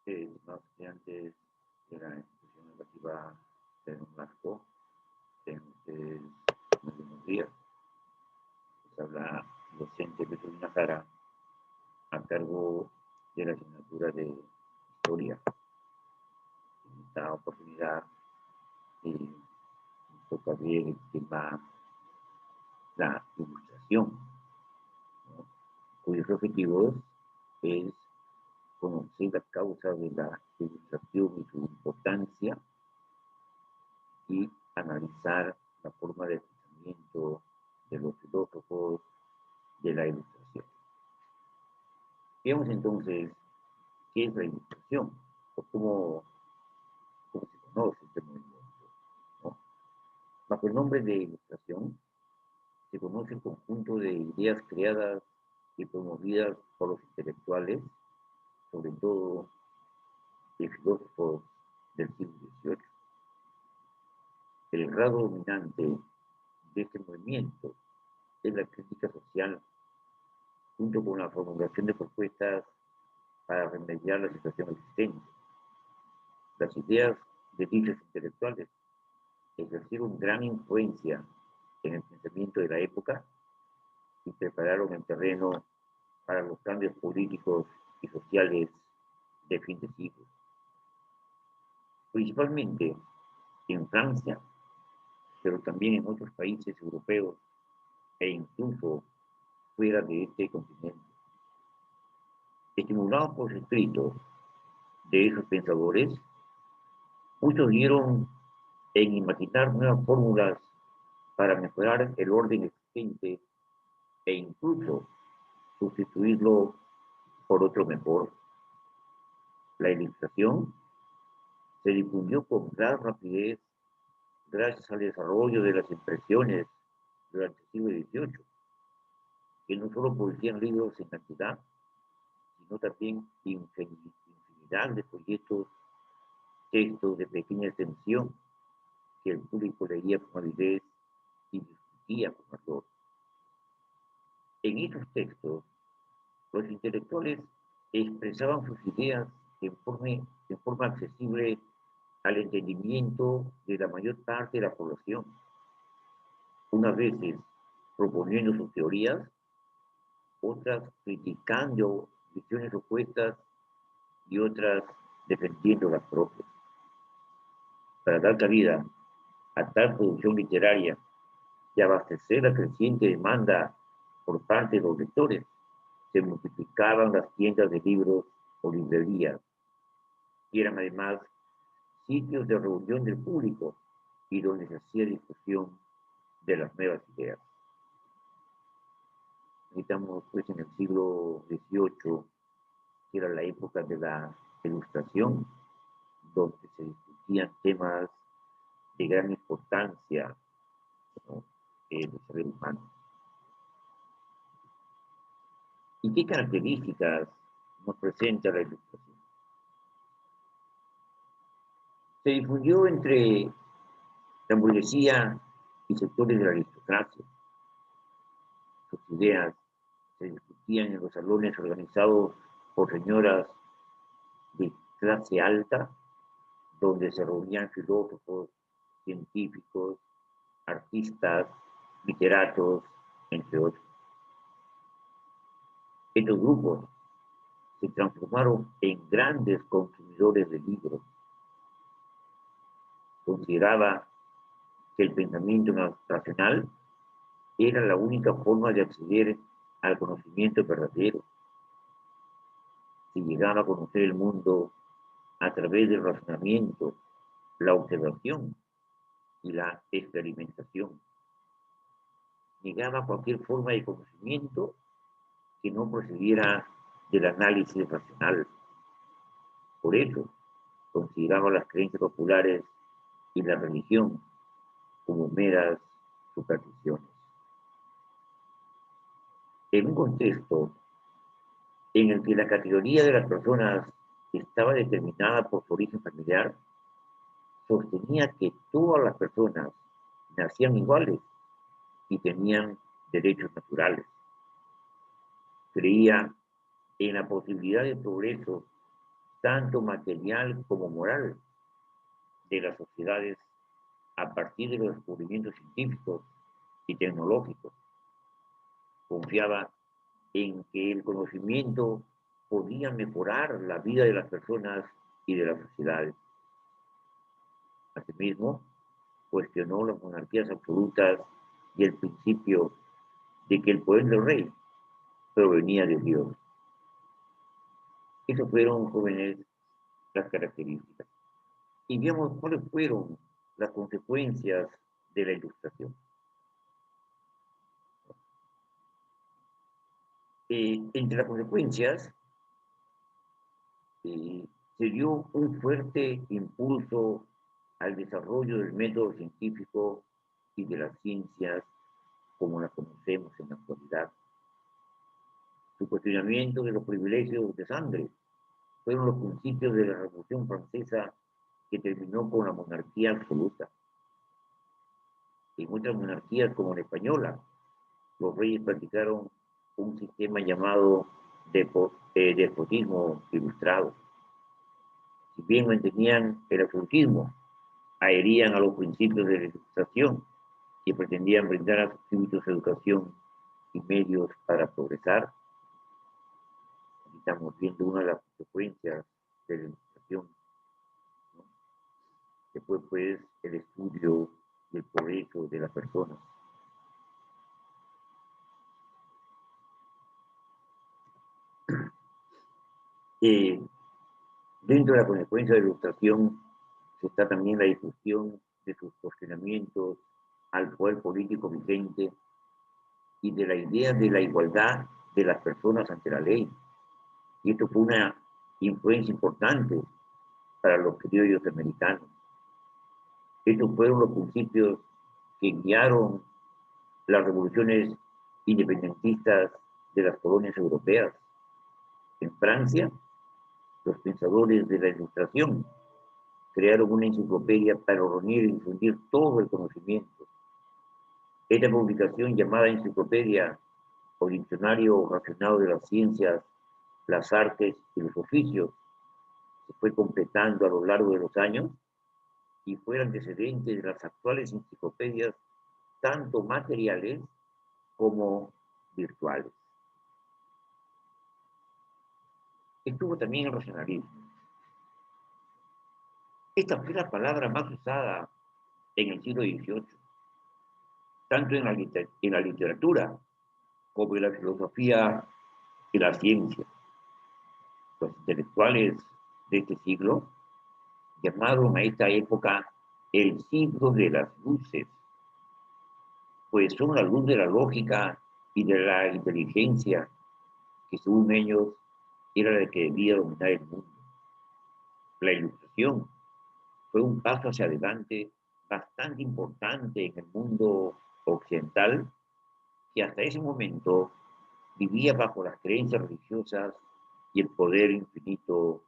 Estimados estudiantes de la institución educativa de Don Bosco, tengan ustedes muy buenos días. Les habla el docente Pedro Jara a cargo de la asignatura de Historia. En esta oportunidad nos toca ver el tema la ilustración, ¿no? Cuyos objetivos es conocer las causas de la ilustración y su importancia y analizar la forma de pensamiento de los filósofos de la ilustración. Veamos entonces qué es la ilustración o cómo se conoce este movimiento, ¿no? Bajo el nombre de ilustración se conoce el conjunto de ideas creadas y promovidas por los intelectuales, sobre todo de filósofos del siglo XVIII. El grado dominante de este movimiento es la crítica social, junto con la formulación de propuestas para remediar la situación existente. Las ideas de dichos intelectuales ejercieron gran influencia en el pensamiento de la época y prepararon el terreno para los cambios políticos y sociales de fin de siglo. Principalmente en Francia, pero también en otros países europeos e incluso fuera de este continente. Estimulados por los escritos de esos pensadores, muchos dieron en imaginar nuevas fórmulas para mejorar el orden existente e incluso sustituirlo por otro mejor. La ilustración se difundió con gran rapidez gracias al desarrollo de las impresiones durante el siglo XVIII, que no solo producían libros en cantidad, sino también infinidad de folletos, textos de pequeña extensión que el público leía con avidez y discutía con ardor. En esos textos, los intelectuales expresaban sus ideas en forma accesible al entendimiento de la mayor parte de la población, unas veces proponiendo sus teorías, otras criticando visiones opuestas y otras defendiendo las propias. Para dar cabida a tal producción literaria y abastecer la creciente demanda por parte de los lectores, se multiplicaban las tiendas de libros o librerías, y eran además sitios de reunión del público y donde se hacía discusión de las nuevas ideas. Estamos pues en el siglo XVIII, que era la época de la Ilustración, donde se discutían temas de gran importancia, ¿no?, del saber humano. ¿Y qué características nos presenta la Ilustración? Se difundió entre la burguesía y sectores de la aristocracia. Sus ideas se discutían en los salones organizados por señoras de clase alta, donde se reunían filósofos, científicos, artistas, literatos, entre otros. Estos grupos se transformaron en grandes consumidores de libros. Consideraba que el pensamiento racional era la única forma de acceder al conocimiento verdadero. Se llegaba a conocer el mundo a través del razonamiento, la observación y la experimentación. Negaba cualquier forma de conocimiento que no procediera del análisis racional. Por eso, consideraba las creencias populares y la religión como meras supersticiones. En un contexto en el que la categoría de las personas estaba determinada por su origen familiar, sostenía que todas las personas nacían iguales y tenían derechos naturales. Creía en la posibilidad de progreso tanto material como moral, de las sociedades a partir de los descubrimientos científicos y tecnológicos. Confiaba en que el conocimiento podía mejorar la vida de las personas y de las sociedades. Asimismo, cuestionó las monarquías absolutas y el principio de que el poder del rey provenía de Dios. Esas fueron, jóvenes, las características. Y veamos cuáles fueron las consecuencias de la Ilustración. Entre las consecuencias, se dio un fuerte impulso al desarrollo del método científico y de las ciencias como las conocemos en la actualidad. Su cuestionamiento de los privilegios de sangre fueron los principios de la Revolución Francesa que terminó con la monarquía absoluta. En muchas monarquías, como la española, los reyes practicaron un sistema llamado despotismo ilustrado. Si bien mantenían el absolutismo, adherían a los principios de la Ilustración y pretendían brindar a sus súbditos educación y medios para progresar. Estamos viendo una de las consecuencias de la Ilustración, ¿no? Después, pues, el estudio del progreso de las personas. Dentro de la consecuencia de la Ilustración está también la difusión de sus cuestionamientos al poder político vigente y de la idea de la igualdad de las personas ante la ley. Y esto fue una influencia importante para los criollos americanos. Estos fueron los principios que guiaron las revoluciones independentistas de las colonias europeas. En Francia, los pensadores de la Ilustración crearon una enciclopedia para reunir y difundir todo el conocimiento. Esta publicación, llamada Enciclopedia o Diccionario Racionado de las Ciencias, las Artes y los Oficios, se fue completando a lo largo de los años y fue el antecedente de las actuales enciclopedias, tanto materiales como virtuales. Estuvo también el racionalismo. Esta fue la palabra más usada en el siglo XVIII, tanto en la literatura como en la filosofía y la ciencia. Los intelectuales de este siglo llamaron a esta época el siglo de las luces, pues son la luz de la lógica y de la inteligencia, que según ellos era la que debía dominar el mundo. La Ilustración fue un paso hacia adelante bastante importante en el mundo occidental, que hasta ese momento vivía bajo las creencias religiosas y el poder infinito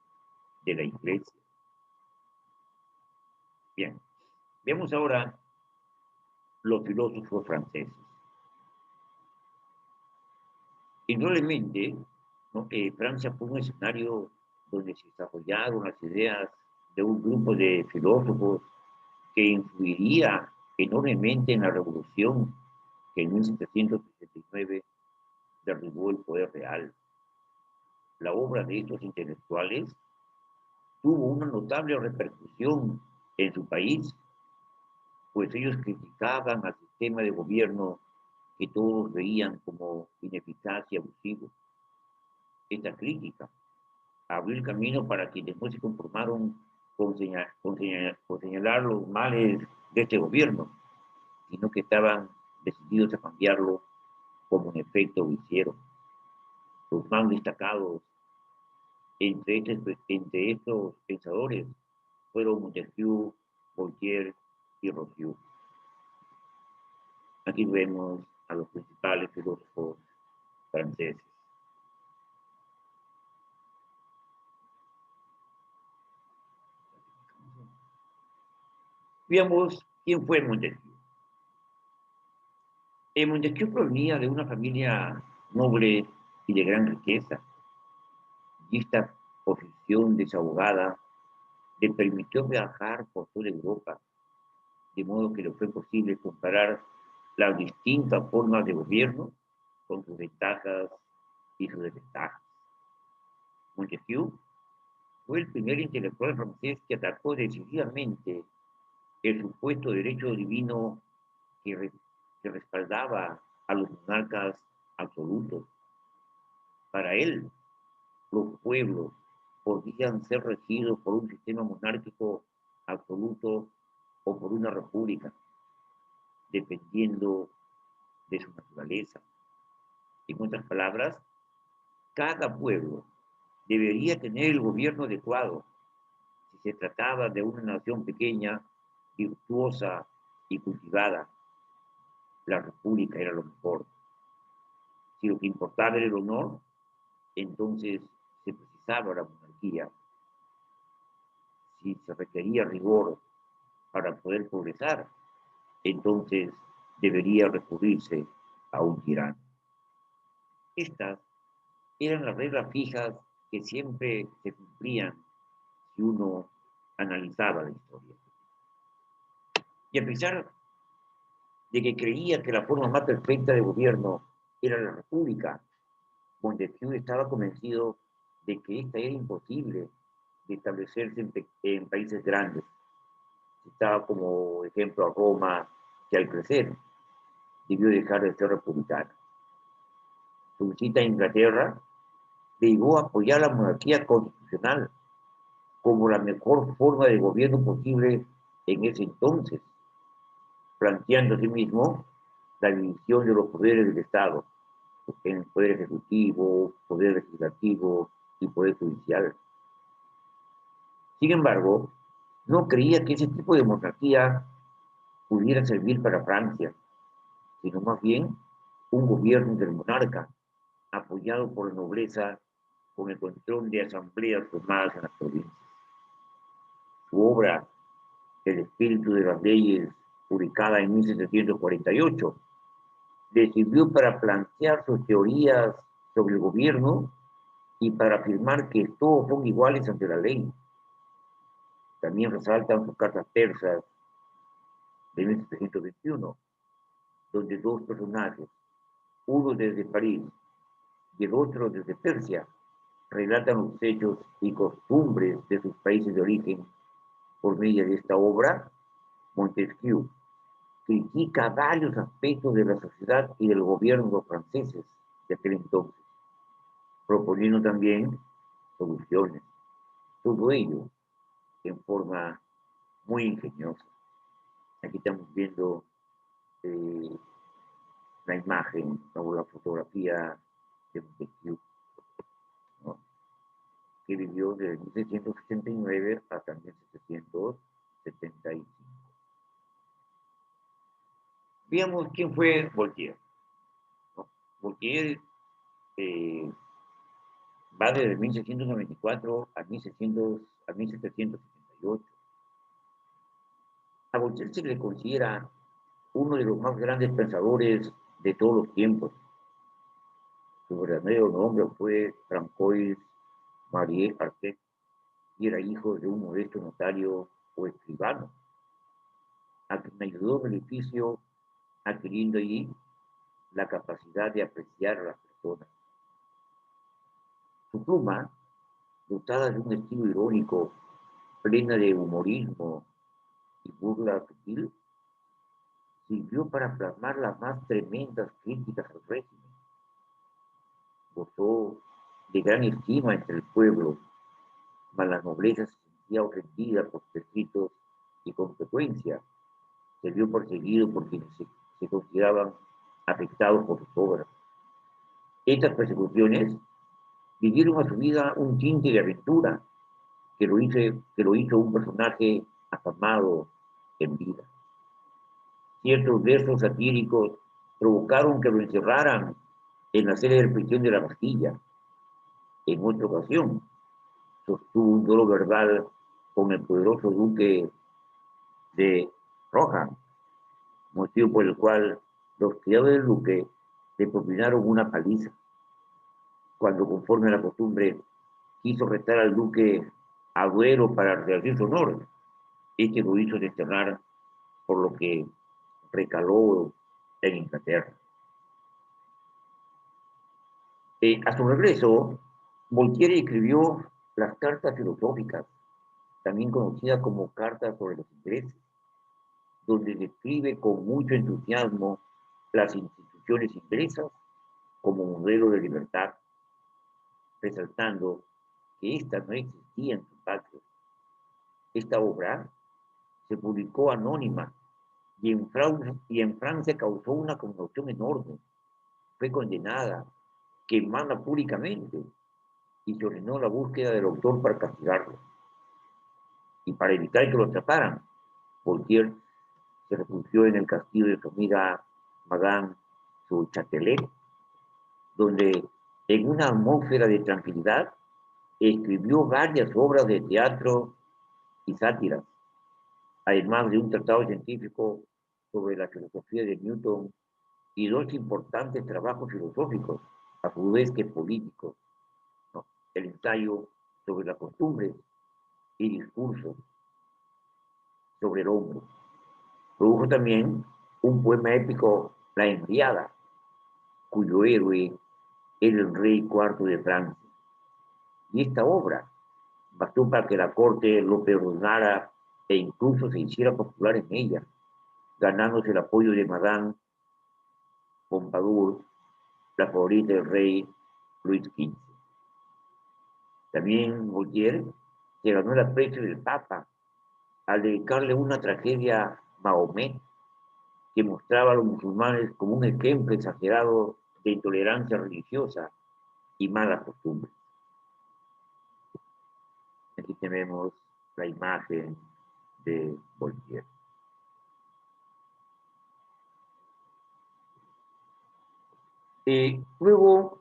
de la Iglesia. Bien, veamos ahora los filósofos franceses. Indudablemente, ¿no? Francia fue un escenario donde se desarrollaron las ideas de un grupo de filósofos que influiría enormemente en la revolución que en 1789 derribó el poder real. La obra de estos intelectuales tuvo una notable repercusión en su país, pues ellos criticaban al sistema de gobierno que todos veían como ineficaz y abusivo. Esta crítica abrió el camino para quienes no se conformaron con señalar los males de este gobierno, sino que estaban decididos a cambiarlo, como en efecto lo hicieron. Los más destacados entre estos pensadores fueron Montesquieu, Voltaire y Rousseau. Aquí vemos a los principales filósofos franceses. Veamos quién fue Montesquieu. Montesquieu provenía de una familia noble y de gran riqueza. Y esta posición desahogada le permitió viajar por toda Europa, de modo que le fue posible comparar las distintas formas de gobierno con sus ventajas y sus desventajas. Montesquieu fue el primer intelectual francés que atacó decididamente el supuesto derecho divino que respaldaba a los monarcas absolutos. Para él, los pueblos podían ser regidos por un sistema monárquico absoluto o por una república, dependiendo de su naturaleza. En otras palabras, cada pueblo debería tener el gobierno adecuado si se trataba de una nación pequeña, virtuosa y cultivada. La república era lo mejor. Si lo que importaba era el honor, entonces se precisaba la monarquía. Si se requería rigor para poder progresar, entonces debería recurrirse a un tirano. Estas eran las reglas fijas que siempre se cumplían si uno analizaba la historia. Y a pesar de que creía que la forma más perfecta de gobierno era la república, Montesquieu estaba convencido de que esta era imposible de establecerse en países grandes. Citaba como ejemplo a Roma, que al crecer debió dejar de ser republicana. Su visita a Inglaterra le llevó a apoyar la monarquía constitucional como la mejor forma de gobierno posible en ese entonces, planteando asimismo la división de los poderes del Estado en el poder ejecutivo, poder legislativo y poder judicial. Sin embargo, no creía que ese tipo de monarquía pudiera servir para Francia, sino más bien un gobierno del monarca, apoyado por la nobleza con el control de asambleas formadas en las provincias. Su obra, El espíritu de las leyes, publicada en 1748, le sirvió para plantear sus teorías sobre el gobierno y para afirmar que todos son iguales ante la ley. También resaltan sus cartas persas de 1721, donde dos personajes, uno desde París y el otro desde Persia, relatan los hechos y costumbres de sus países de origen. Por medio de esta obra, Montesquieu critica varios aspectos de la sociedad y del gobierno de los franceses de aquel entonces, proponiendo también soluciones. Todo ello en forma muy ingeniosa. Aquí estamos viendo la imagen o la fotografía de Montesquieu, ¿no?, que vivió desde 1669 hasta 1775. Veamos quién fue Voltaire, ¿no? Voltaire va desde 1694 a 1778. A Voltaire se le considera uno de los más grandes pensadores de todos los tiempos. Su verdadero nombre fue Francois Marie Artet y era hijo de un modesto notario o escribano, a quien ayudó en el oficio, adquiriendo allí la capacidad de apreciar a las personas. Su pluma, dotada de un estilo irónico, plena de humorismo y burla sutil, sirvió para plasmar las más tremendas críticas al régimen. Gozó de gran estima entre el pueblo, mas la nobleza se sentía ofendida por sus escritos y con frecuencia se vio perseguido por quienes se consideraban afectados por sus obras. Estas persecuciones dieron a su vida un tinte de aventura que lo hizo un personaje afamado en vida. Ciertos versos satíricos provocaron que lo encerraran en la célebre prisión de la Bastilla. En otra ocasión, sostuvo un duelo verbal con el poderoso duque de Rohan, motivo por el cual los criados del duque le propinaron una paliza. Cuando, conforme a la costumbre, hizo retar al duque Agüero para rehacer su honor. Este lo hizo desterrar, por lo que recaló en Inglaterra. A su regreso, Voltaire escribió las cartas filosóficas, también conocidas como cartas sobre los intereses, donde describe con mucho entusiasmo las instituciones inglesas como modelo de libertad, resaltando que ésta no existía en su patria. Esta obra se publicó anónima y en Francia causó una conmoción enorme. Fue condenada, quemada públicamente, y se ordenó la búsqueda del autor para castigarlo. Y para evitar que lo atraparan, Voltaire se refugió en el castillo de su amiga Madame du Châtelet, donde en una atmósfera de tranquilidad escribió varias obras de teatro y sátiras, además de un tratado científico sobre la filosofía de Newton y dos importantes trabajos filosóficos, a su vez que políticos, ¿no? El ensayo sobre la costumbre y discurso sobre el hombre. Produjo también un poema épico, La Henriada, cuyo héroe era el rey IV de Francia. Y esta obra bastó para que la corte lo perdonara e incluso se hiciera popular en ella, ganándose el apoyo de Madame Pompadour, la favorita del rey Luis XV. También Voltaire se ganó el aprecio del Papa al dedicarle una tragedia a Mahomet, que mostraba a los musulmanes como un ejemplo exagerado de intolerancia religiosa y malas costumbres. Aquí tenemos la imagen de Voltaire. Luego,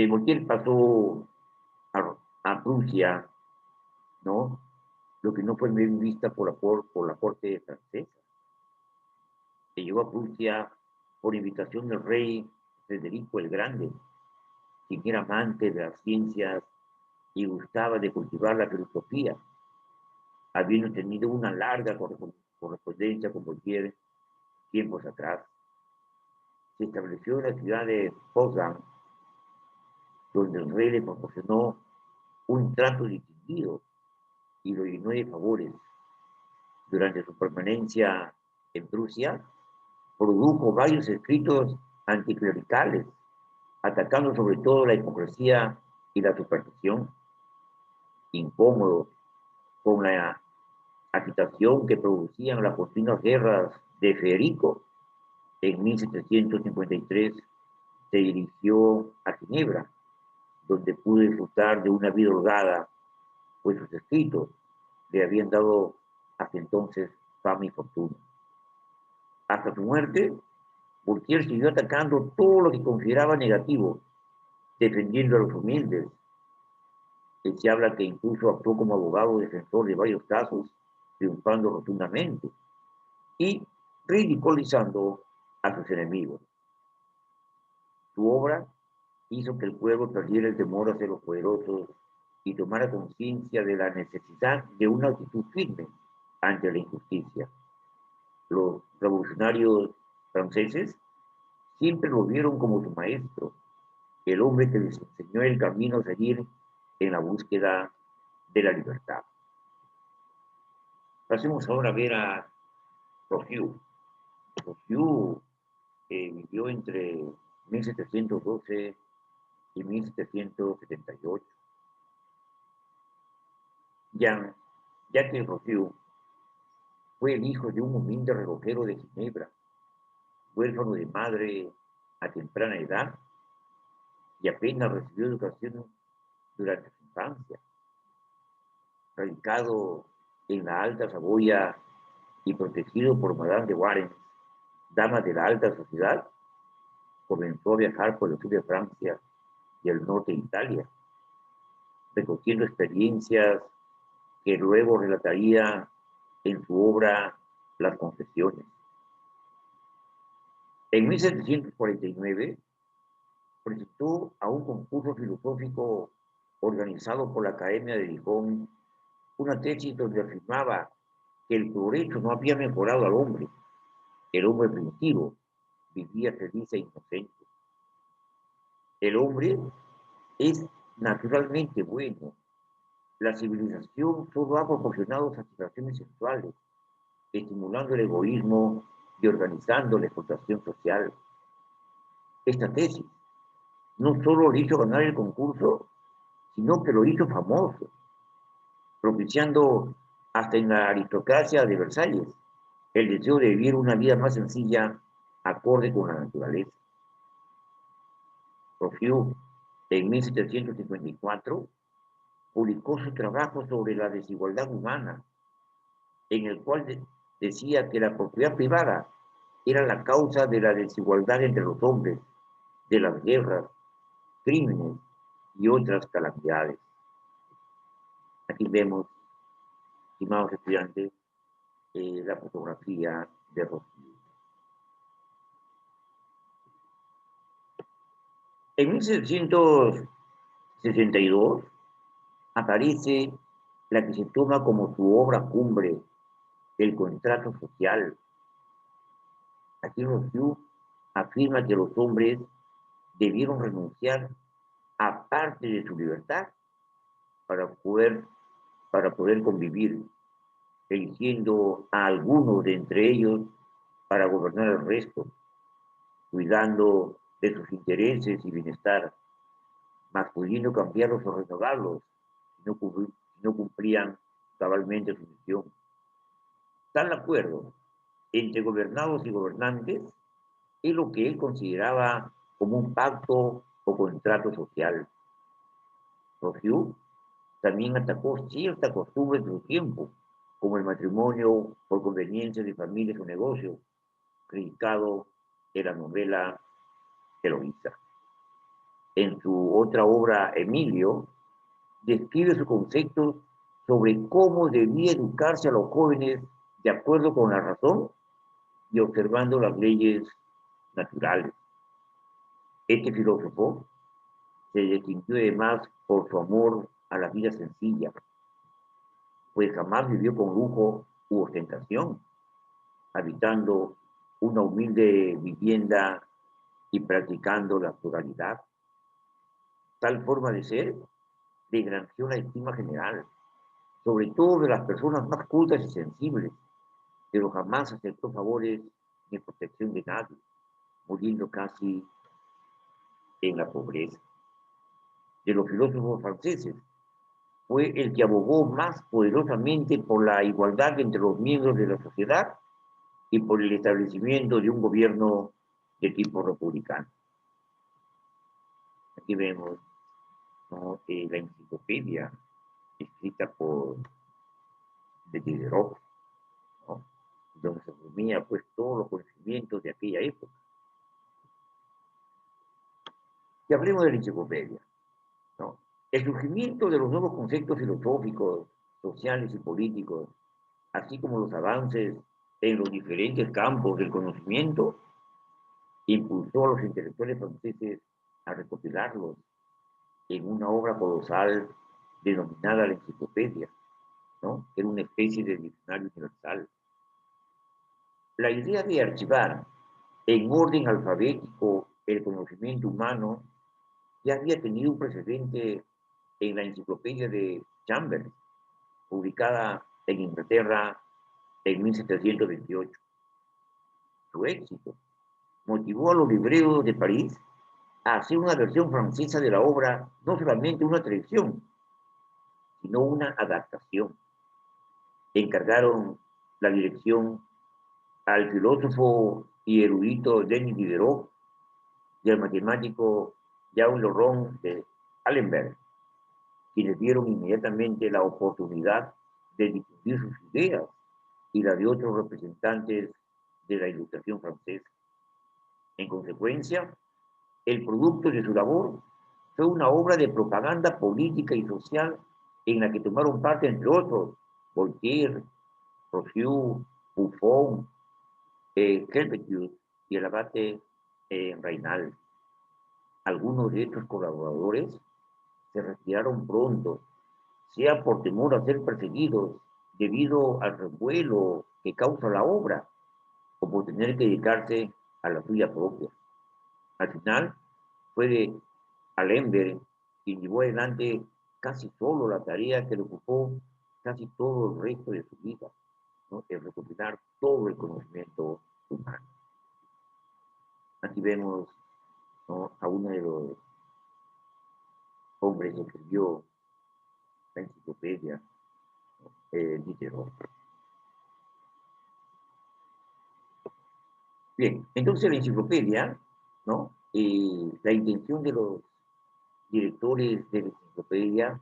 Voltaire pasó a Prusia, ¿no? Lo que no fue bien vista por la corte francesa. Se llevó a Prusia por invitación del rey Federico el Grande, quien era amante de las ciencias y gustaba de cultivar la filosofía, habiendo tenido una larga correspondencia con Voltaire tiempos atrás. Se estableció en la ciudad de Potsdam, donde el rey le proporcionó un trato distinguido y lo llenó de favores. Durante su permanencia en Prusia, produjo varios escritos anticlericales, atacando sobre todo la hipocresía y la superstición. Incómodo con la agitación que producían las continuas guerras de Federico, en 1753 se dirigió a Ginebra, donde pudo disfrutar de una vida holgada, pues sus escritos le habían dado hasta entonces fama y fortuna. Hasta su muerte, Voltaire siguió atacando todo lo que consideraba negativo, defendiendo a los humildes. Se habla que incluso actuó como abogado defensor de varios casos, triunfando rotundamente y ridiculizando a sus enemigos. Su obra hizo que el pueblo perdiera el temor hacia los poderosos y tomara conciencia de la necesidad de una actitud firme ante la injusticia. Los revolucionarios franceses siempre lo vieron como su maestro, el hombre que les enseñó el camino a seguir en la búsqueda de la libertad. Pasemos ahora a ver a Rousseau. Rousseau vivió entre 1712 y 1778. Jacques Rousseau fue el hijo de un humilde relojero de Ginebra, huérfano de madre a temprana edad y apenas recibió educación durante su infancia. Radicado en la Alta Saboya y protegido por Madame de Warens, dama de la alta sociedad, comenzó a viajar por el sur de Francia y el norte de Italia, recogiendo experiencias que luego relataría en su obra Las Confesiones. En 1749 presentó a un concurso filosófico organizado por la Academia de Dijon, una tesis donde afirmaba que el progreso no había mejorado al hombre. El hombre primitivo vivía feliz e inocente. El hombre es naturalmente bueno. La civilización solo ha proporcionado satisfacciones sexuales, estimulando el egoísmo y organizando la explotación social. Esta tesis no solo le hizo ganar el concurso, sino que lo hizo famoso, propiciando hasta en la aristocracia de Versalles el deseo de vivir una vida más sencilla, acorde con la naturaleza. Rousseau, en 1754, publicó su trabajo sobre la desigualdad humana, en el cual decía que la propiedad privada era la causa de la desigualdad entre los hombres, de las guerras, crímenes y otras calamidades. Aquí vemos, estimados estudiantes, la fotografía de Rousseau. En 1762 aparece la que se toma como su obra cumbre, el contrato social. Aquí Rousseau afirma que los hombres debieron renunciar a parte de su libertad para poder, para poder convivir, eligiendo a algunos de entre ellos para gobernar el resto, cuidando de sus intereses y bienestar, mas pudiendo cambiarlos o renovarlos si no cumplían cabalmente su misión. Tal acuerdo entre gobernados y gobernantes es lo que él consideraba como un pacto o contrato social. Rousseau también atacó ciertas costumbres de su tiempo, como el matrimonio por conveniencia de familias o negocios, criticado en la novela Eloísa. En su otra obra, Emilio, describe sus conceptos sobre cómo debía educarse a los jóvenes de acuerdo con la razón y observando las leyes naturales. Este filósofo se distinguió además por su amor a la vida sencilla, pues jamás vivió con lujo u ostentación, habitando una humilde vivienda y practicando la pluralidad. Tal forma de ser le granjeó la estima general, sobre todo de las personas más cultas y sensibles, pero jamás aceptó favores ni protección de nadie, muriendo casi en la pobreza. De los filósofos franceses, fue el que abogó más poderosamente por la igualdad entre los miembros de la sociedad y por el establecimiento de un gobierno de tipo republicano. Aquí vemos, ¿no?, la enciclopedia escrita por de Diderot, ¿no?, donde se resumía pues todos los conocimientos de aquella época. Y hablemos de la enciclopedia, ¿no? El surgimiento de los nuevos conceptos filosóficos, sociales y políticos, así como los avances en los diferentes campos del conocimiento, impulsó a los intelectuales franceses a recopilarlos en una obra colosal denominada la enciclopedia, ¿no? Era una especie de diccionario universal. La idea de archivar en orden alfabético el conocimiento humano ya había tenido un precedente en la enciclopedia de Chambers, publicada en Inglaterra en 1728. Su éxito motivó a los libreros de París a hacer una versión francesa de la obra, no solamente una traducción, sino una adaptación. Encargaron la dirección al filósofo y erudito Denis Diderot y al matemático Jean Laurent de Alembert, quienes dieron inmediatamente la oportunidad de difundir sus ideas y la de otros representantes de la Ilustración francesa. En consecuencia, el producto de su labor fue una obra de propaganda política y social en la que tomaron parte, entre otros, Voltaire, Rousseau, Buffon, Helvetius y el abate Raynal. Algunos de estos colaboradores se retiraron pronto, sea por temor a ser perseguidos debido al revuelo que causa la obra, o por tener que dedicarse a la suya propia. Al final, fue de Alembert quien llevó adelante casi solo la tarea que le ocupó casi todo el resto de su vida, ¿no? El recopilar todo el conocimiento humano. Aquí vemos, ¿no?, a uno de los hombres que escribió la enciclopedia, Diderot. Bien, entonces la enciclopedia, ¿no? La intención de los directores de la enciclopedia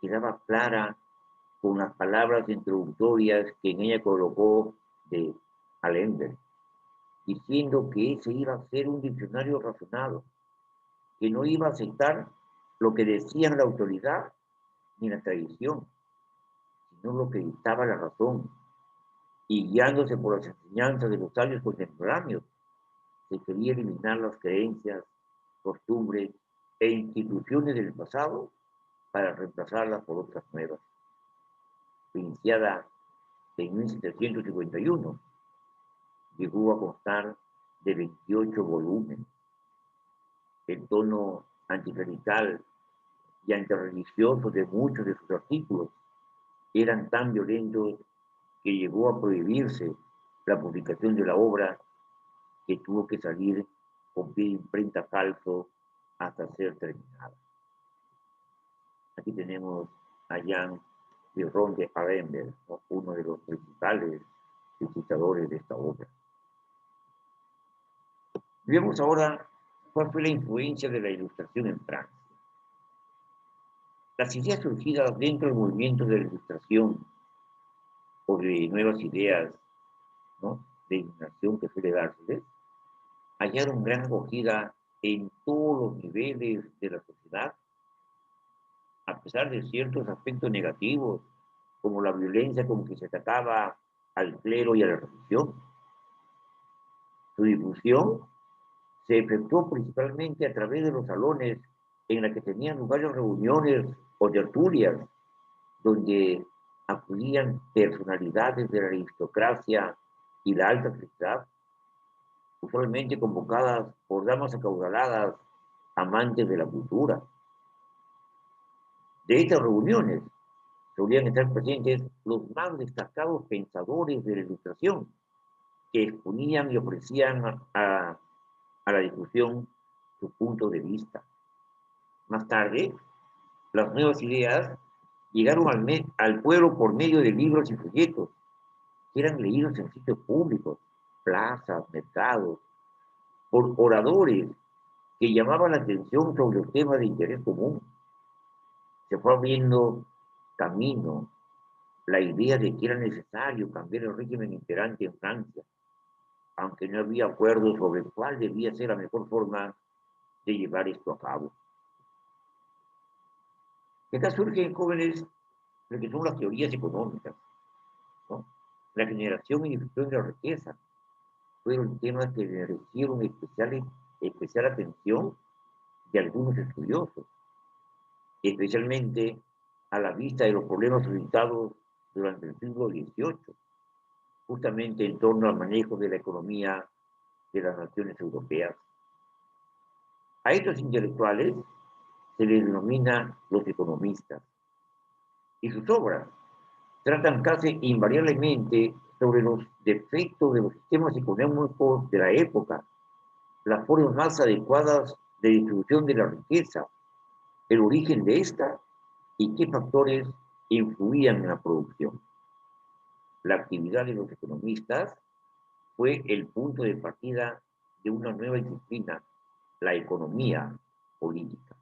quedaba clara con las palabras introductorias que en ella colocó de Alembert, diciendo que ese iba a ser un diccionario razonado, que no iba a aceptar lo que decían la autoridad ni la tradición, sino lo que dictaba la razón, y guiándose por las enseñanzas de los sabios contemporáneos, se quería eliminar las creencias, costumbres e instituciones del pasado para reemplazarlas por otras nuevas. Iniciada en 1751, llegó a constar de 28 volúmenes. El tono anticlerical y antirreligioso de muchos de sus artículos eran tan violentos que llegó a prohibirse la publicación de la obra, que tuvo que salir con pie de imprenta falso hasta ser terminada. Aquí tenemos a Jan Leron de Alembert, uno de los principales visitadores de esta obra. Vemos ahora cuál fue la influencia de la Ilustración en Francia. Las ideas surgidas dentro del movimiento de la Ilustración o de nuevas ideas, ¿no?, de innovación que suele dárseles, hallaron gran acogida en todos los niveles de la sociedad, a pesar de ciertos aspectos negativos, como la violencia con que se atacaba al clero y a la religión. Su difusión se efectuó principalmente a través de los salones en los que tenían lugar las reuniones o tertulias, donde acudían personalidades de la aristocracia y la alta sociedad, usualmente convocadas por damas acaudaladas, amantes de la cultura. De estas reuniones solían estar presentes los más destacados pensadores de la Ilustración, que exponían y ofrecían a la discusión su punto de vista. Más tarde, las nuevas ideas llegaron al pueblo por medio de libros y folletos, que eran leídos en sitios públicos, plazas, mercados, por oradores que llamaban la atención sobre los temas de interés común. Se fue abriendo camino la idea de que era necesario cambiar el régimen imperante en Francia, aunque no había acuerdo sobre cuál debía ser la mejor forma de llevar esto a cabo. Y acá surgen, jóvenes, lo que son las teorías económicas, ¿no? La generación y difusión de la riqueza fueron temas que merecieron especial atención de algunos estudiosos, especialmente a la vista de los problemas suscitados durante el siglo XVIII, justamente en torno al manejo de la economía de las naciones europeas. A estos intelectuales se les denomina los economistas, y sus obras tratan casi invariablemente sobre los defectos de los sistemas económicos de la época, las formas más adecuadas de distribución de la riqueza, el origen de esta y qué factores influían en la producción. La actividad de los economistas fue el punto de partida de una nueva disciplina, la economía política.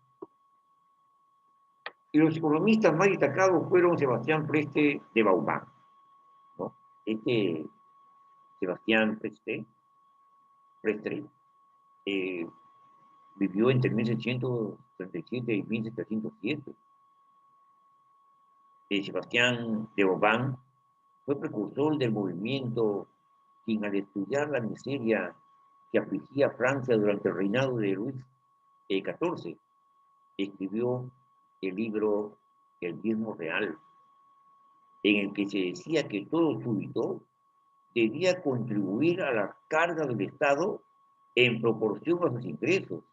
Y los economistas más destacados fueron Sebastián Preste de Vauban, ¿no? Sebastián Preste vivió entre 1637 y 1707. Sebastián de Vauban fue precursor del movimiento, quien al estudiar la miseria que afligía a Francia durante el reinado de Luis XIV, escribió el libro El diezmo real, en el que se decía que todo súbdito debía contribuir a las cargas del Estado en proporción a sus ingresos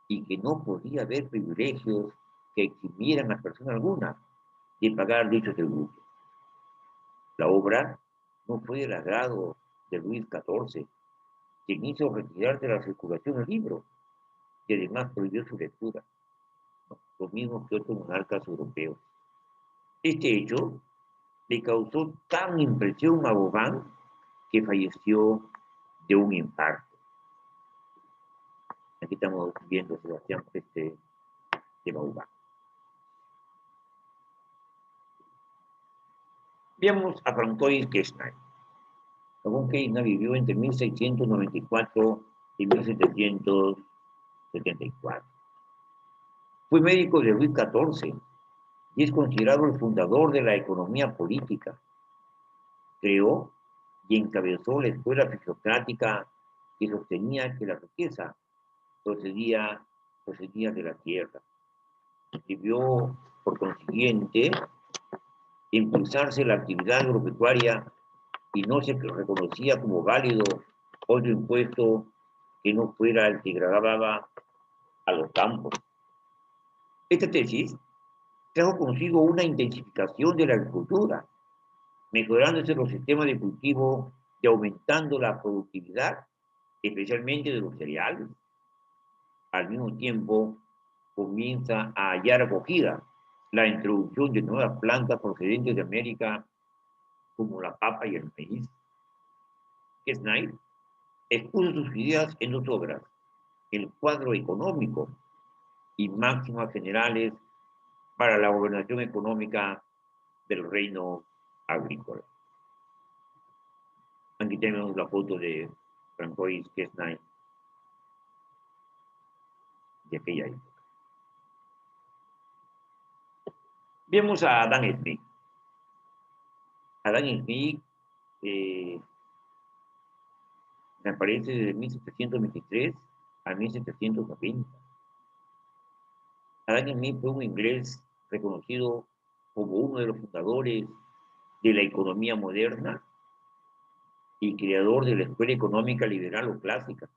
y que no podía haber privilegios que eximieran a persona alguna de pagar dichos tributos. La obra no fue del agrado de Luis XIV, quien hizo retirar de la circulación el libro y además prohibió su lectura, ¿no? Lo mismo que otros monarcas europeos. Este hecho le causó tan impresión a Vauban que falleció de un infarto. Aquí estamos viendo a Sebastián de Vauban. Veamos a Francois Quesnay. Francois Quesnay vivió entre 1694 y 1774. Fue médico de Luis XIV y es considerado el fundador de la economía política. Creó y encabezó la escuela fisiocrática que sostenía que la riqueza procedía de la tierra. Debió, por consiguiente, impulsarse la actividad agropecuaria y no se reconocía como válido otro impuesto que no fuera el que gravaba a los campos. Esta tesis trajo consigo una intensificación de la agricultura, mejorándose los sistemas de cultivo y aumentando la productividad, especialmente de los cereales. Al mismo tiempo, comienza a hallar acogida la introducción de nuevas plantas procedentes de América, como la papa y el maíz. Quesnay expuso sus ideas en dos obras, El cuadro económico y Máximas generales para la ordenación económica del reino agrícola. Aquí tenemos la foto de Francois Quesnay de aquella época. Vemos a Adam Smith. Adam Smith aparece desde 1723 a 1790. Adam Smith fue un inglés reconocido como uno de los fundadores de la economía moderna y creador de la escuela económica liberal o clásica.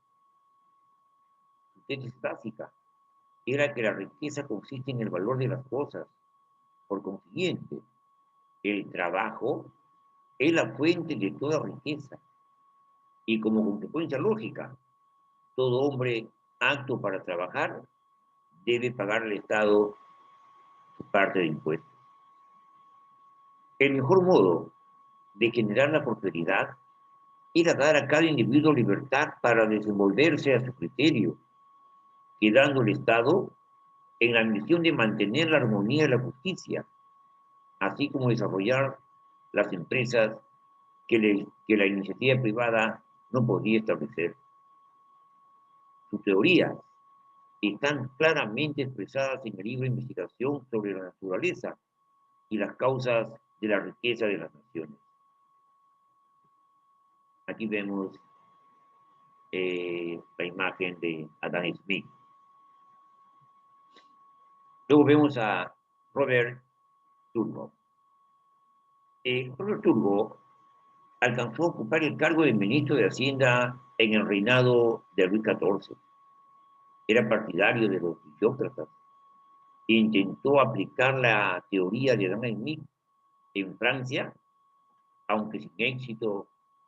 Su tesis básica era que la riqueza consiste en el valor de las cosas. Por consiguiente, el trabajo es la fuente de toda riqueza. Y como consecuencia lógica, todo hombre apto para trabajar debe pagar al Estado su parte de impuestos. El mejor modo de generar la prosperidad era dar a cada individuo libertad para desenvolverse a su criterio, quedando el Estado en la misión de mantener la armonía y la justicia, así como desarrollar las empresas que la iniciativa privada no podía establecer. Sus teorías están claramente expresadas en el libro Investigación sobre la naturaleza y las causas de la riqueza de las naciones. Aquí vemos la imagen de Adam Smith. Luego vemos a Robert Turbo. Robert Turbo alcanzó a ocupar el cargo de ministro de Hacienda en el reinado de Luis XIV. Era partidario de los fisiócratas e intentó aplicar la teoría de Adam Smith en Francia, aunque sin éxito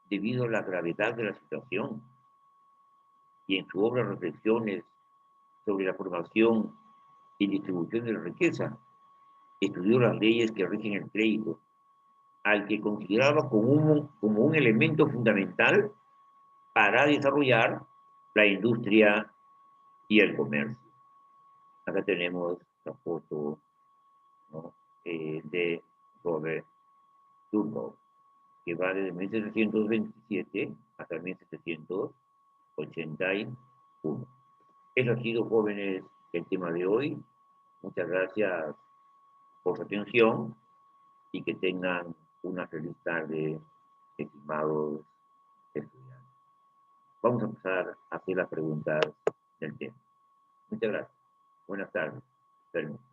debido a la gravedad de la situación. Y en su obra Reflexiones sobre la formación y distribución de la riqueza, estudió las leyes que rigen el crédito, al que consideraba como un elemento fundamental para desarrollar la industria y el comercio. Acá tenemos la foto, ¿no? De Robert Turbo, que va desde 1727 hasta 1781. Eso ha sido, jóvenes, el tema de hoy. Muchas gracias por su atención y que tengan una feliz tarde, estimados estudiantes. Vamos a empezar a hacer las preguntas del tema. Muchas gracias. Buenas tardes. Permiso.